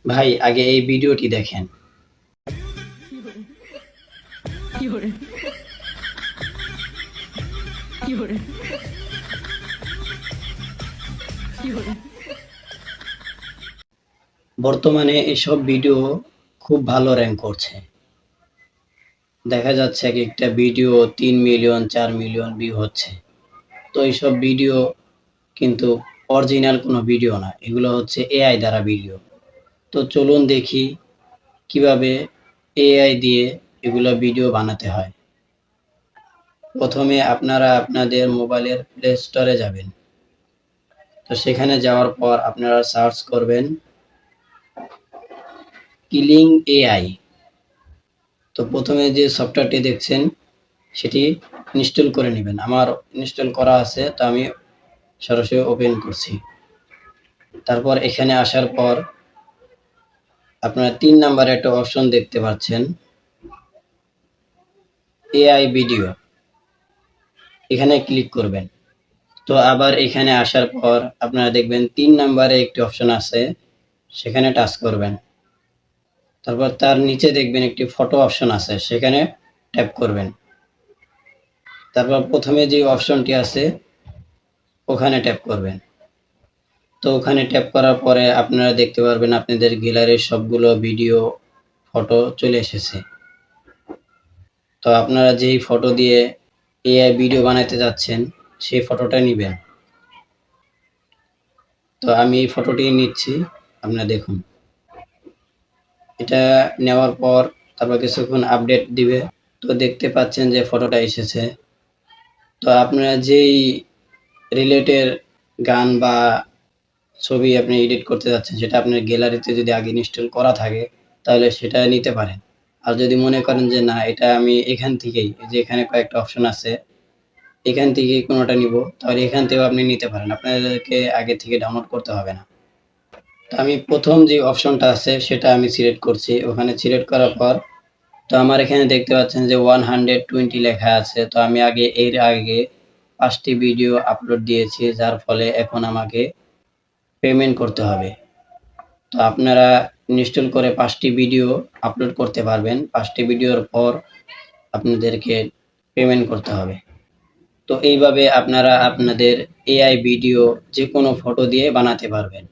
ভাই আগে এই ভিডিওটি দেখেন। বর্তমানে এসব ভিডিও খুব ভালো র্যাঙ্ক করছে। দেখা যাচ্ছে এক একটা ভিডিও 3 মিলিয়ন 4 মিলিয়ন ভিউ হচ্ছে। তো এইসব ভিডিও কিন্তু অরিজিনাল কোনো ভিডিও না, এগুলো হচ্ছে এআই দ্বারা ভিডিও। তো চলুন দেখি কিভাবে এআই দিয়ে এগুলো ভিডিও বানাতে হয়। প্রথমে আপনারা আপনাদের মোবাইলের প্লে স্টোরে যাবেন। তো সেখানে যাওয়ার পর আপনারা সার্চ করবেন কিলিং এআই। তো প্রথমে যে সফটওয়্যারটি দেখছেন সেটি ইনস্টল করে নেবেন। আমার ইনস্টল করা আছে, তো আমি সরাসরি ওপেন করছি। তারপর এখানে আসার পর আপনারা 3 নাম্বারে একটা অপশন দেখতে পাচ্ছেন, এআই ভিডিও। এখানে ক্লিক করবেন। তো আবার এখানে আসার পর আপনারা দেখবেন 3 নাম্বারে একটি অপশন আছে, সেখানে টাচ করবেন। তারপর তার নিচে দেখবেন একটি ফটো অপশন আছে, সেখানে ট্যাপ করবেন। তারপর প্রথমে যে অপশনটি আছে ওখানে ট্যাপ করবেন। তো ওখানে ট্যাপ করার পরে আপনারা দেখতে পারবেন আপনাদের গ্যালারির সবগুলো ভিডিও, ফটো চলে এসেছে। তো আপনারা যেই ফটো দিয়ে এআই ভিডিও বানাতে যাচ্ছেন সেই ফটোটা নিবেন। তো আমি এই ফটোটি নিচ্ছি, আপনারা দেখুন। এটা নেওয়ার পর তারপর কিছুক্ষণ আপডেট দিবে। তো দেখতে পাচ্ছেন যে ফটোটা এসেছে। তো আপনারা যেই রিলেটেড গান বা ছবি আপনি এডিট করতে যাচ্ছেন সেটা আপনার গ্যালারিতে যদি আগে ইনস্টল করা থাকে তাহলে সেটা নিতে পারেন। আর যদি মনে করেন যে না, এটা আমি এখান থেকেই, যে এখানে কয়েকটা অপশন আছে, এখান থেকেই কোনোটা নিব, তাহলে এখান থেকেও আপনি নিতে পারেন। আপনাদেরকে আগে থেকে ডাউনলোড করতে হবে না। তো আমি প্রথম যে অপশনটা আছে সেটা আমি সিলেক্ট করছি। ওখানে সিলেক্ট করার পর তো আমার এখানে দেখতে পাচ্ছেন যে 120 লেখা আছে। তো আমি এর আগে 5টি ভিডিও আপলোড দিয়েছি, যার ফলে এখন আমাকে পেমেন্ট করতে হবে। তো আপনারা ইনস্টল করে 5টি ভিডিও আপলোড করতে পারবেন। 5টি ভিডিওর পর আপনাদেরকে পেমেন্ট করতে হবে। তো এইভাবে আপনারা আপনাদের এআই ভিডিও যেকোনো ফটো দিয়ে বানাতে পারবেন।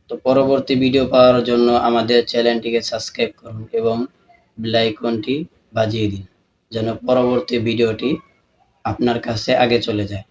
তো পরবর্তী ভিডিও পাওয়ার জন্য আমাদের চ্যানেলটিকে সাবস্ক্রাইব করুন এবং বেল আইকনটি বাজিয়ে দিন, যেন পরবর্তী ভিডিওটি আপনার কাছে আগে চলে যায়।